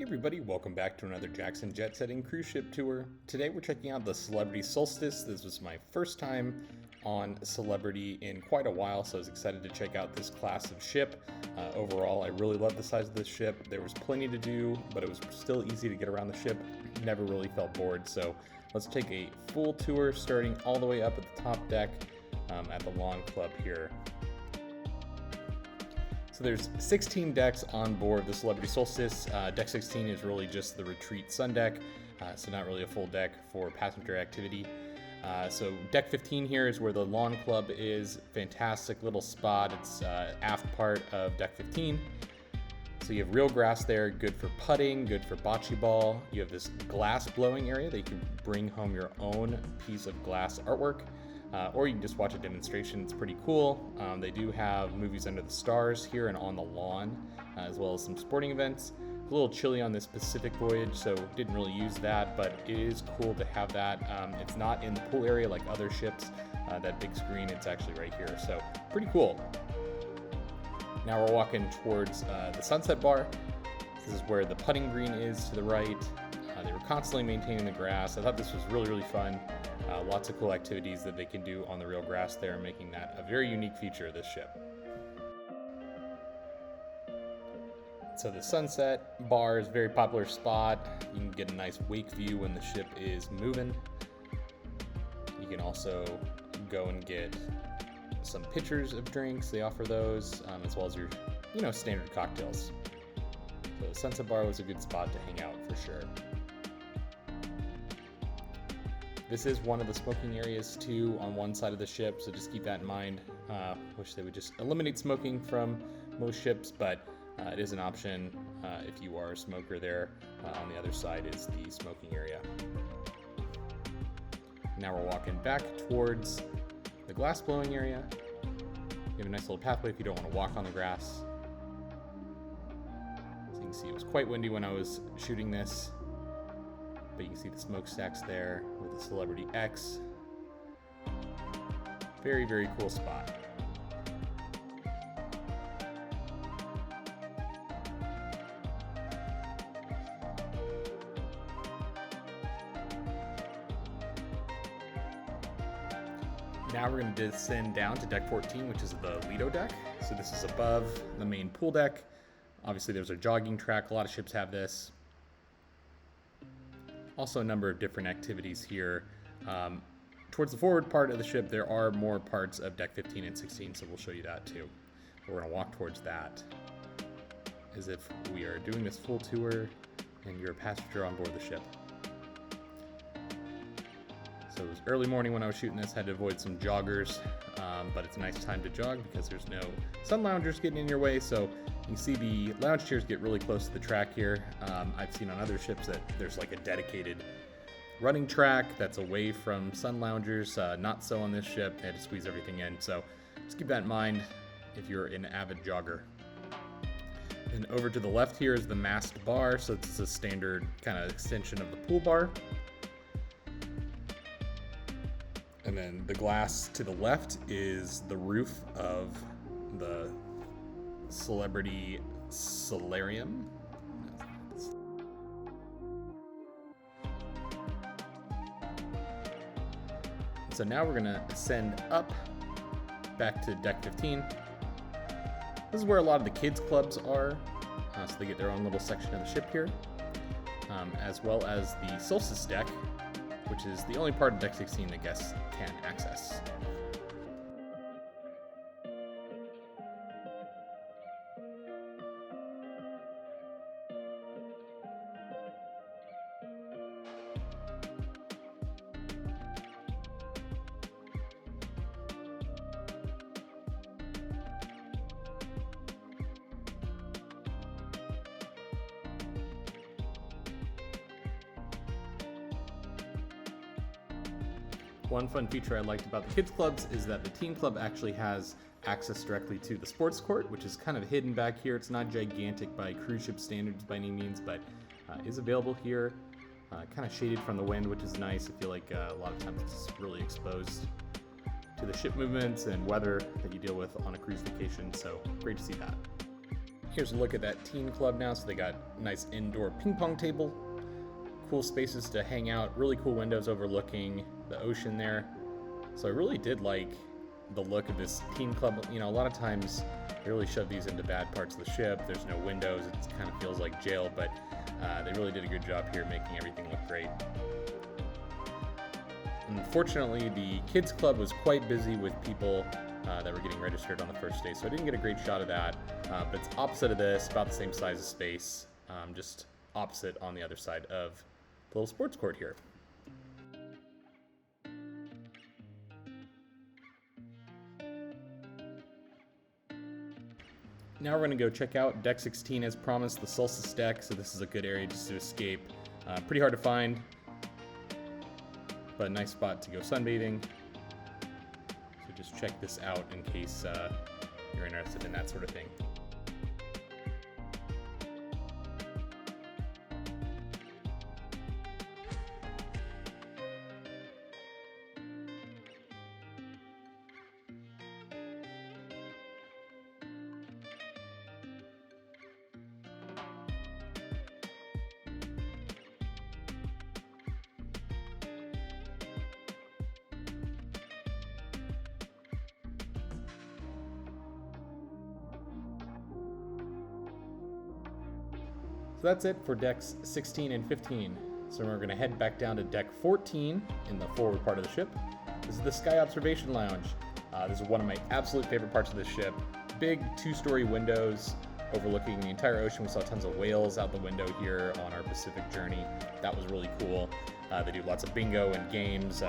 Everybody, welcome back to another Jackson Jet Setting cruise ship tour. Today we're checking out the Celebrity Solstice. This was my first time on Celebrity in quite a while, so I was excited to check out this class of ship. Overall, I really love the size of this ship. There was plenty to do, but it was still easy to get around the ship. Never really felt bored, so let's take a full tour starting all the way up at the top deck at the Lawn Club here. So there's 16 decks on board the Celebrity Solstice. Deck 16 is really just the retreat sun deck, so not really a full deck for passenger activity. So deck 15 here is where the Lawn Club is. Fantastic little spot. It's aft part of deck 15. So you have real grass there, good for putting, good for bocce ball. You have this glass blowing area that you can bring home your own piece of glass artwork. Or you can just watch a demonstration. It's pretty cool. They do have movies under the stars here and on the lawn, as well as some sporting events. A little chilly on this Pacific voyage, so didn't really use that, but it is cool to have that. It's not in the pool area like other ships. That big screen, it's actually right here, so pretty cool. Now we're walking towards the Sunset Bar. This is where the putting green is to the right. They were constantly maintaining the grass. I thought this was really, really fun. Lots of cool activities that they can do on the real grass there, making that a very unique feature of this ship. So the Sunset Bar is a very popular spot. You can get a nice wake view when the ship is moving. You can also go and get some pitchers of drinks. They offer those, as well as your, standard cocktails. So the Sunset Bar was a good spot to hang out for sure. This is one of the smoking areas too on one side of the ship, so just keep that in mind. Wish they would just eliminate smoking from most ships, but it is an option if you are a smoker there. On the other side is the smoking area. Now we're walking back towards the glass blowing area. You have a nice little pathway if you don't want to walk on the grass. As you can see, it was quite windy when I was shooting this. But you can see the smokestacks there with the Celebrity X. Very, very cool spot. Now we're going to descend down to deck 14, which is the Lido Deck. So this is above the main pool deck. Obviously there's a jogging track. A lot of ships have this. Also a number of different activities here. Towards the forward part of the ship, there are more parts of deck 15 and 16, so we'll show you that too. But we're going to walk towards that as if we are doing this full tour and you're a passenger on board the ship. So it was early morning when I was shooting this, had to avoid some joggers, but it's a nice time to jog because there's no sun loungers getting in your way. So you can see the lounge chairs get really close to the track here. I've seen on other ships that there's like a dedicated running track that's away from sun loungers. Not so on this ship. They had to squeeze everything in. So just keep that in mind if you're an avid jogger. And over to the left here is the masked bar. So it's a standard kind of extension of the pool bar. And then the glass to the left is the roof of the Celebrity Solarium. So now we're going to ascend up back to deck 15. This is where a lot of the kids clubs are, so they get their own little section of the ship here, as well as the Solstice deck, which is the only part of deck 16 that guests can access. One fun feature I liked about the kids clubs is that the teen club actually has access directly to the sports court, which is kind of hidden back here. It's not gigantic by cruise ship standards by any means, but is available here. Kind of shaded from the wind, which is nice. I feel like a lot of times it's really exposed to the ship movements and weather that you deal with on a cruise vacation, so great to see that. Here's a look at that teen club now. So they got nice indoor ping pong table, cool spaces to hang out, really cool windows overlooking the ocean there. So I really did like the look of this teen club. You know, a lot of times they really shove these into bad parts of the ship. There's no windows, it kind of feels like jail, but they really did a good job here making everything look great. Unfortunately, the kids club was quite busy with people that were getting registered on the first day, so I didn't get a great shot of that, but it's opposite of this, about the same size of space, just opposite on the other side of the little sports court here. Now we're going to go check out Deck 16 as promised, the Solstice deck, so this is a good area just to escape. Pretty hard to find, but a nice spot to go sunbathing. So just check this out in case you're interested in that sort of thing. So that's it for decks 16 and 15. So we're going to head back down to deck 14 in the forward part of the ship. This is the Sky Observation Lounge. This is one of my absolute favorite parts of the ship. Big 2-story windows overlooking the entire ocean. We saw tons of whales out the window here on our Pacific journey. That was really cool. They do lots of bingo and games,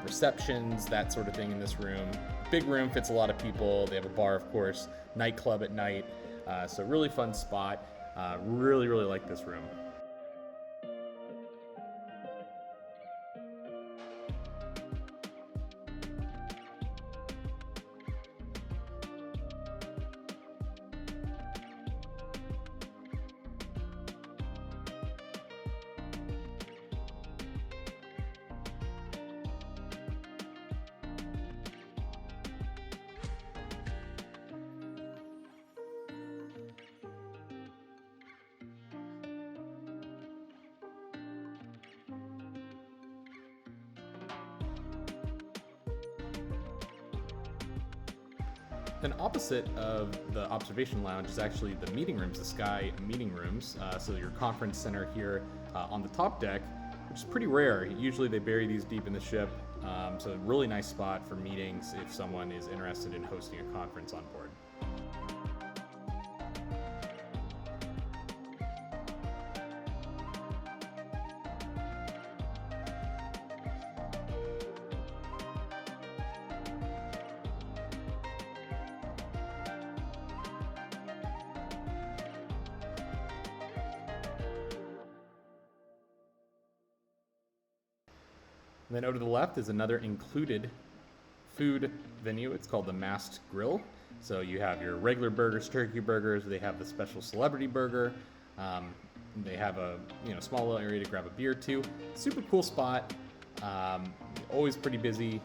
receptions, that sort of thing in this room. Big room, fits a lot of people. They have a bar, of course, nightclub at night. So really fun spot. Really like this room. Then opposite of the observation lounge is actually the meeting rooms, the Sky meeting rooms. So your conference center here on the top deck, which is pretty rare. Usually they bury these deep in the ship. So a really nice spot for meetings if someone is interested in hosting a conference on board. And then over to the left is another included food venue. It's called the Masked Grill. So you have your regular burgers, turkey burgers. They have the special celebrity burger. They have a small little area to grab a beer too. Super cool spot. Always pretty busy,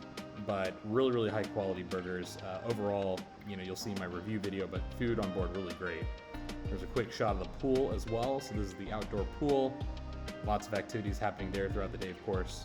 but really high quality burgers. Overall, you'll see my review video, but food on board really great. There's a quick shot of the pool as well. So this is the outdoor pool. Lots of activities happening there throughout the day, of course.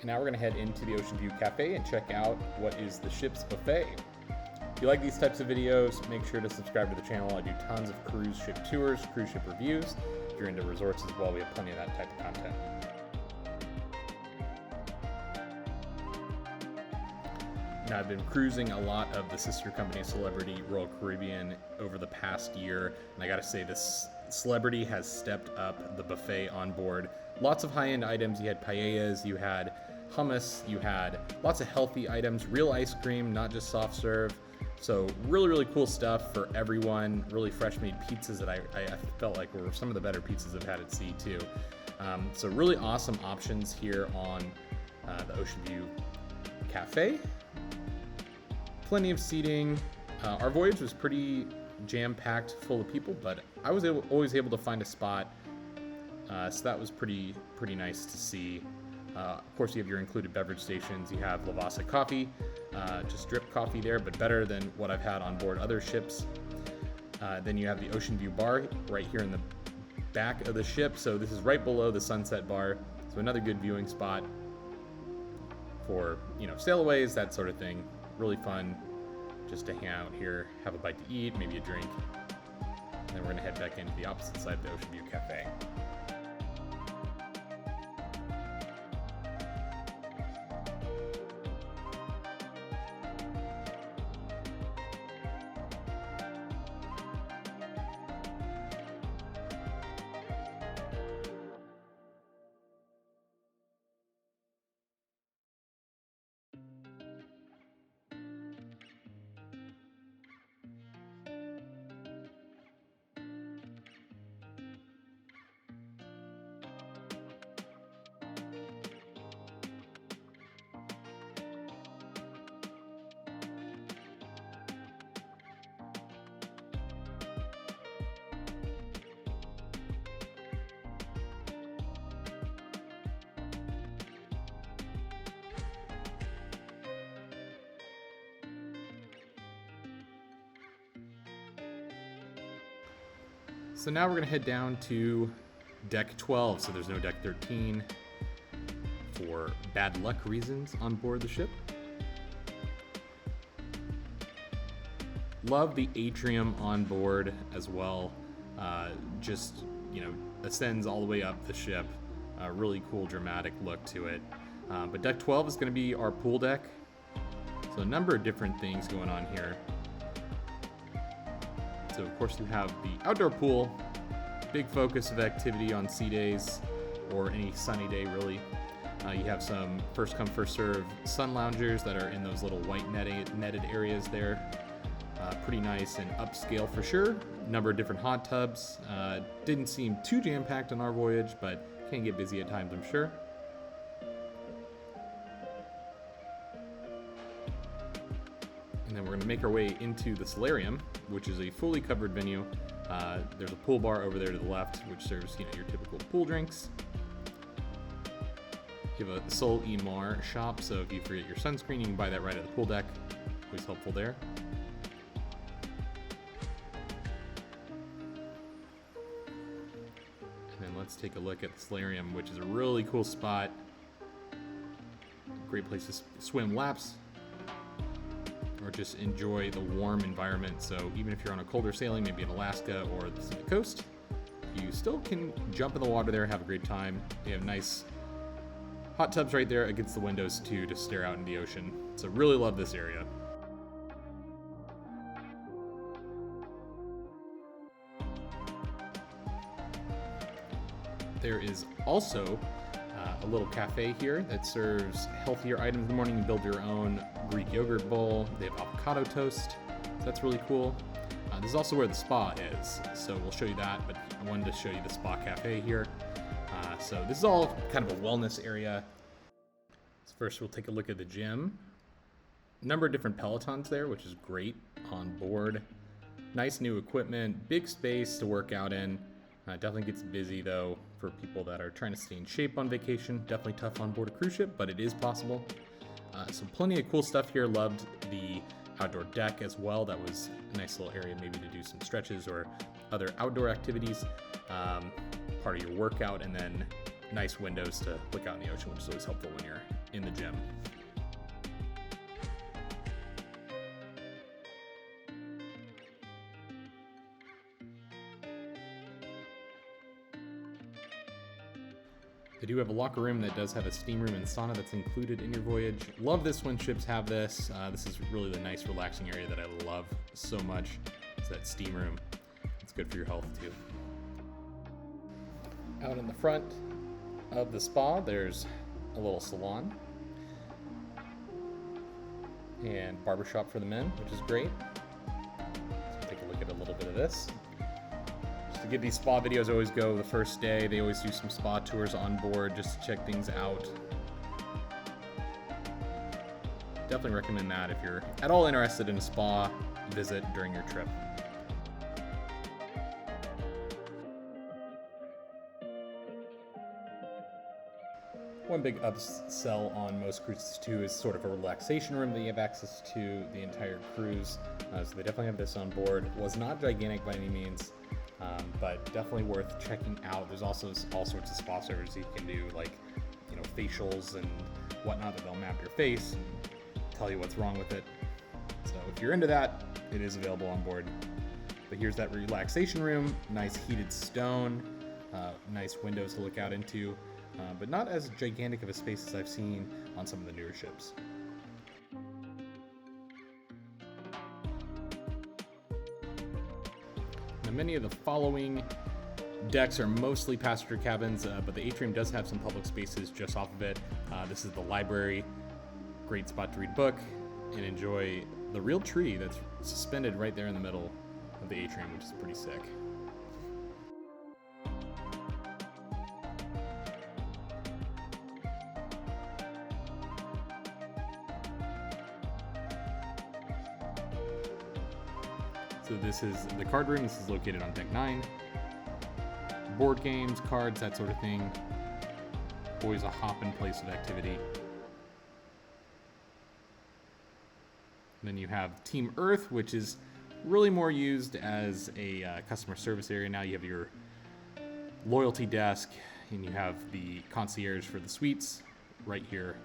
And now we're going to head into the Ocean View Cafe and check out what is the ship's buffet. If you like these types of videos, make sure to subscribe to the channel. I do tons of cruise ship tours, cruise ship reviews. If you're into resorts as well, we have plenty of that type of content. Now, I've been cruising a lot of the sister company Celebrity Royal Caribbean over the past year, and I gotta say this Celebrity has stepped up the buffet on board. Lots of high-end items. You had paellas, you had hummus, you had lots of healthy items, real ice cream, not just soft serve. So really cool stuff for everyone. Really fresh made pizzas that I felt like were some of the better pizzas I've had at sea too. So really awesome options here on the Ocean View Cafe. Plenty of seating. Our voyage was pretty jam-packed full of people, but I was always able to find a spot. So that was pretty nice to see. Of course, you have your included beverage stations. You have Lavazza coffee, just drip coffee there, but better than what I've had on board other ships. Then you have the Ocean View Bar right here in the back of the ship. So this is right below the Sunset Bar. So another good viewing spot for, sailaways, that sort of thing. Really fun just to hang out here, have a bite to eat, maybe a drink. And then we're gonna head back into the opposite side of the Ocean View Cafe. So now we're gonna head down to deck 12. So there's no deck 13 for bad luck reasons on board the ship. Love the atrium on board as well. Just, ascends all the way up the ship. Really cool dramatic look to it. But deck 12 is gonna be our pool deck. So a number of different things going on here. So of course you have the outdoor pool, big focus of activity on sea days or any sunny day really. You have some first come first serve sun loungers that are in those little white netted areas there. Pretty nice and upscale for sure. Number of different hot tubs. Didn't seem too jam-packed on our voyage, but can get busy at times, I'm sure. And then we're going to make our way into the solarium, which is a fully covered venue. There's a pool bar over there to the left, which serves your typical pool drinks. You have a Sol y Mar shop, so if you forget your sunscreen, you can buy that right at the pool deck. Always helpful there. And then let's take a look at the solarium, which is a really cool spot. Great place to swim laps or just enjoy the warm environment. So even if you're on a colder sailing, maybe in Alaska or the Pacific Coast, you still can jump in the water there, have a great time. They have nice hot tubs right there against the windows too to stare out into the ocean. So really love this area. There is also a little cafe here that serves healthier items in the morning. You build your own Greek yogurt bowl. They have avocado toast, so that's really cool. This is also where the spa is, so we'll show you that, but I wanted to show you the spa cafe here. So this is all kind of a wellness area. So first we'll take a look at the gym. Number of different Pelotons there, which is great on board. Nice new equipment, big space to work out in. Definitely gets busy though for people that are trying to stay in shape on vacation. Definitely tough on board a cruise ship, but it is possible. So plenty of cool stuff here. Loved the outdoor deck as well. That was a nice little area maybe to do some stretches or other outdoor activities. Part of your workout, and then nice windows to look out in the ocean, which is always helpful when you're in the gym. They do have a locker room that does have a steam room and sauna that's included in your voyage. Love this when ships have this. This is really the nice relaxing area that I love so much. It's that steam room. It's good for your health too. Out in the front of the spa, there's a little salon and barbershop for the men, which is great. of this. Just to get these spa videos, I always go the first day. They always do some spa tours on board just to check things out. Definitely recommend that if you're at all interested in a spa visit during your trip. One big upsell on most cruises too is sort of a relaxation room that you have access to the entire cruise. So they definitely have this on board. Was not gigantic by any means, but definitely worth checking out. There's also all sorts of spa services you can do, like facials and whatnot that they'll map your face and tell you what's wrong with it. So if you're into that, it is available on board. But here's that relaxation room, nice heated stone, nice windows to look out into. But not as gigantic of a space as I've seen on some of the newer ships. Now, many of the following decks are mostly passenger cabins, but the atrium does have some public spaces just off of it. This is the library, great spot to read a book and enjoy the real tree that's suspended right there in the middle of the atrium, which is pretty sick. So this is the card room. This is located on deck 9. Board games, cards, that sort of thing. Always a hop-in place of activity. And then you have Team Earth, which is really more used as a customer service area. Now you have your loyalty desk, and you have the concierge for the suites right here.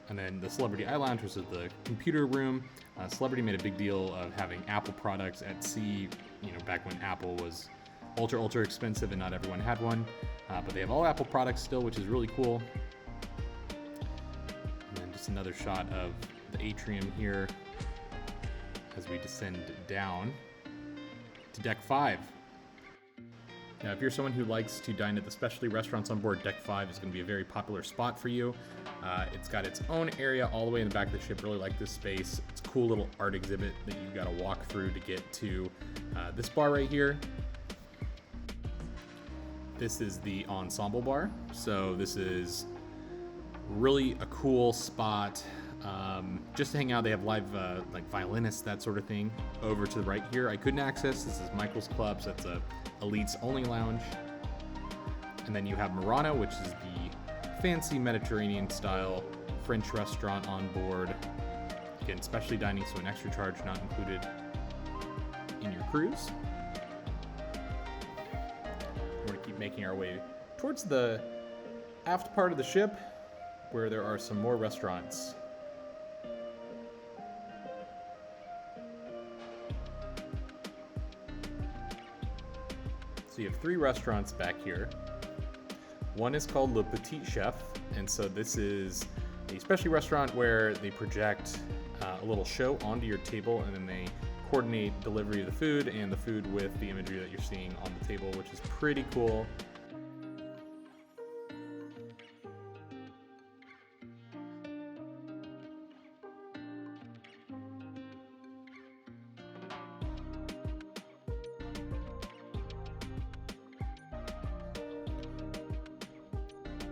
And then the Celebrity Eye Lounge, which is the computer room. Celebrity made a big deal of having Apple products at sea, back when Apple was ultra expensive and not everyone had one. But they have all Apple products still, which is really cool. And then just another shot of the atrium here as we descend down to deck 5. Now, if you're someone who likes to dine at the specialty restaurants on board, deck 5 is going to be a very popular spot for you. It's got its own area all the way in the back of the ship. Really like this space. It's a cool little art exhibit that you've got to walk through to get to this bar right here. This is the ensemble bar. So this is really a cool spot just to hang out. They have live like violinists, that sort of thing. Over to the right here, I couldn't access. This is Michael's Club, so that's a elites only lounge. And then you have Murano, which is the fancy Mediterranean style French restaurant on board. Again, specialty dining, so an extra charge not included in your cruise. We're going to keep making our way towards the aft part of the ship, where there are some more restaurants. So you have 3 restaurants back here. One is called Le Petit Chef, and so this is a specialty restaurant where they project a little show onto your table, and then they coordinate delivery of the food and the food with the imagery that you're seeing on the table, which is pretty cool.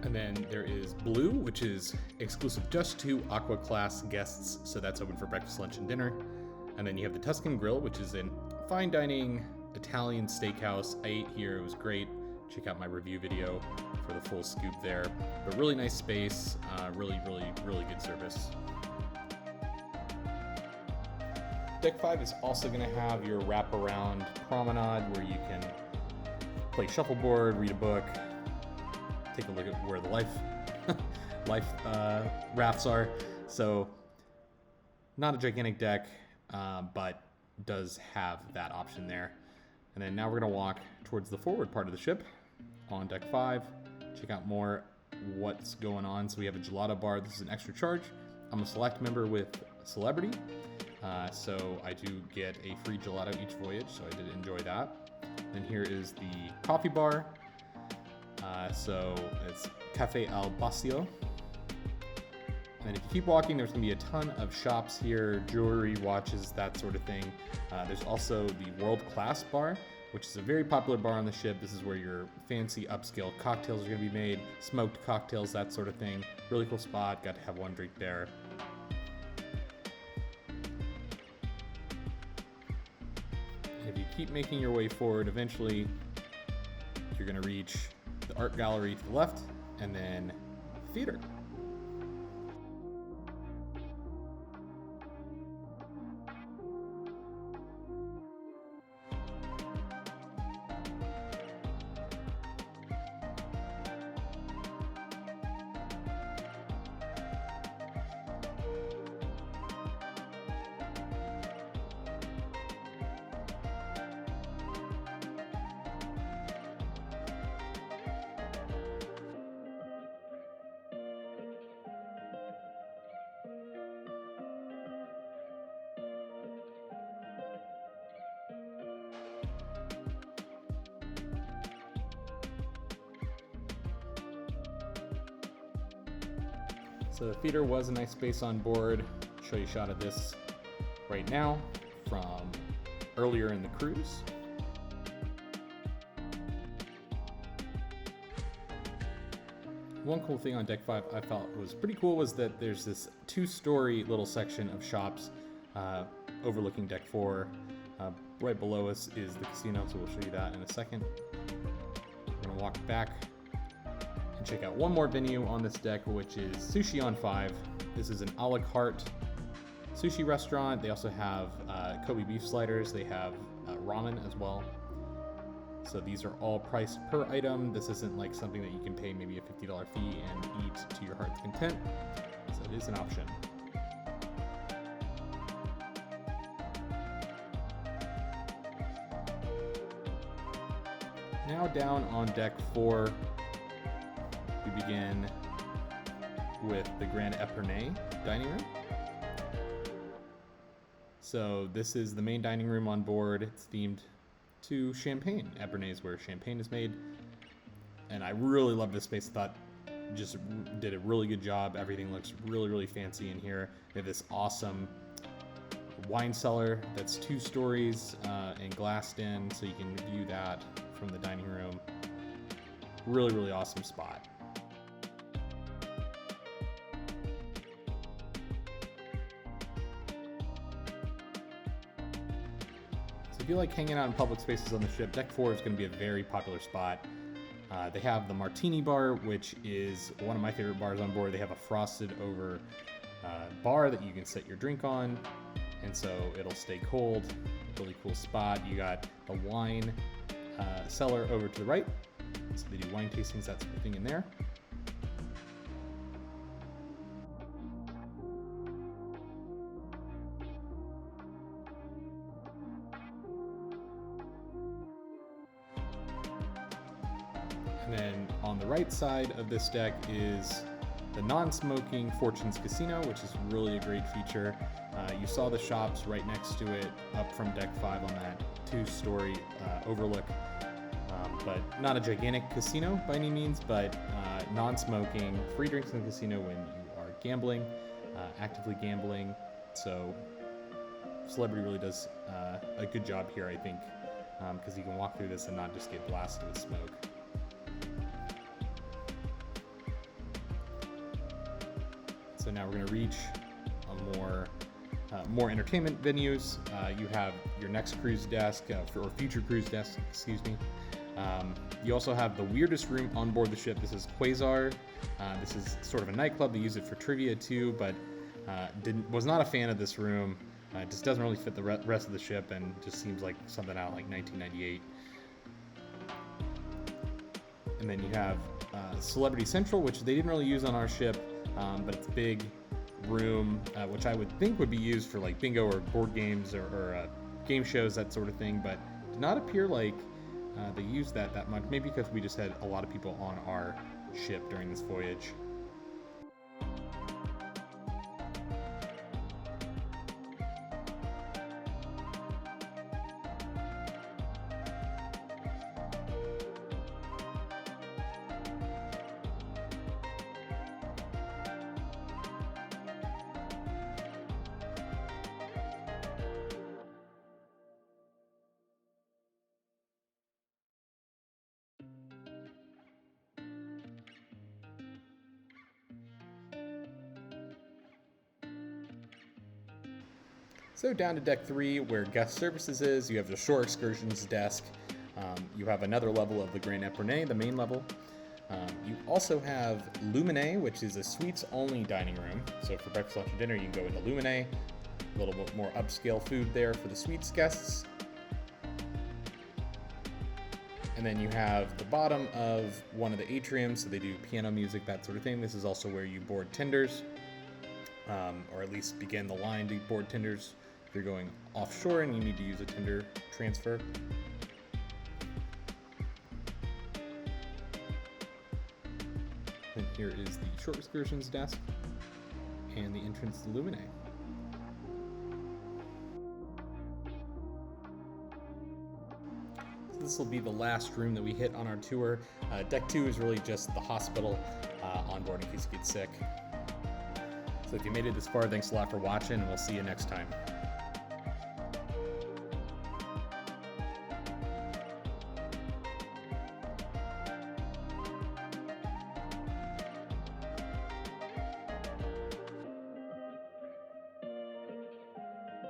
And then there is Blue, which is exclusive just to Aqua Class guests, so that's open for breakfast, lunch, and dinner. And then you have the Tuscan Grill, which is a fine dining Italian steakhouse. I ate here, it was great. Check out my review video for the full scoop there. But really nice space, really good service. Deck 5 is also going to have your wraparound promenade where you can play shuffleboard, read a book, take a look at where the life rafts are. So not a gigantic deck, but does have that option there. And then now we're going to walk towards the forward part of the ship on deck 5. Check out more what's going on. So we have a gelato bar. This is an extra charge. I'm a select member with Celebrity, so I do get a free gelato each voyage, so I did enjoy that. Then here is the coffee bar. So it's Cafe al Bacio. And if you keep walking, there's going to be a ton of shops here, jewelry, watches, that sort of thing. There's also the world-class bar, which is a very popular bar on the ship. This is where your fancy upscale cocktails are going to be made, smoked cocktails, that sort of thing. Really cool spot, got to have one drink there. And if you keep making your way forward, eventually you're going to reach the art gallery to the left, and then theater. So the theater was a nice space on board. I'll show you a shot of this right now from earlier in the cruise. One cool thing on Deck 5 I thought was pretty cool was that there's this 2-story little section of shops overlooking Deck 4. Right below us is the casino, so we'll show you that in a second. We're gonna walk back and check out one more venue on this deck, which is Sushi on 5. This is an a la carte sushi restaurant. They also have Kobe beef sliders. They have ramen as well. So these are all priced per item. This isn't like something that you can pay maybe a $50 fee and eat to your heart's content. So it is an option. Now down on Deck 4, we begin with the Grand Epernay dining room. So this is the main dining room on board. It's themed to champagne. Epernay is where champagne is made. And I really love this space. I thought just did a really good job. Everything looks really, really fancy in here. They have this awesome wine cellar that's 2 stories and glassed in, so you can view that from the dining room. Really, really awesome spot. So if you like hanging out in public spaces on the ship, Deck 4 is going to be a very popular spot. They have the Martini Bar, which is one of my favorite bars on board. They have a frosted over bar that you can set your drink on, and so it'll stay cold. Really cool spot. You got the wine cellar over to the right, so they do wine tastings, that sort of thing in there. And then on the right side of this deck is the non-smoking Fortunes Casino, which is really a great feature. You saw the shops right next to it up from Deck 5 on that 2-story overlook. But not a gigantic casino by any means, but non-smoking, free drinks in the casino when you are gambling, actively gambling. So Celebrity really does a good job here, I think, because you can walk through this and not just get blasted with smoke. So now we're going to reach a more entertainment venues. You have your next cruise desk, or future cruise desk, excuse me. You also have the weirdest room on board the ship. This is Quasar. This is sort of a nightclub. They use it for trivia too, but was not a fan of this room. It just doesn't really fit the rest of the ship, and just seems like something out like 1998. And then you have Celebrity Central, which they didn't really use on our ship, but it's a big room, which I would think would be used for like bingo or board games or game shows, that sort of thing, but did not appear like they used that much. Maybe because we just had a lot of people on our ship during this voyage. So down to deck 3, where guest services is, you have the shore excursions desk. You have another level of the Grand Epernay, the main level. You also have Lumine, which is a suites-only dining room. So for breakfast, lunch, and dinner, you can go into Lumine. A little bit more upscale food there for the suites guests. And then you have the bottom of one of the atriums, so they do piano music, that sort of thing. This is also where you board tenders, or at least begin the line to board tenders if you're going offshore and you need to use a tender transfer. And here is the short excursions desk and the entrance to Lumine. This will be the last room that we hit on our tour. Deck 2 is really just the hospital on board in case you get sick. So if you made it this far, thanks a lot for watching, and we'll see you next time.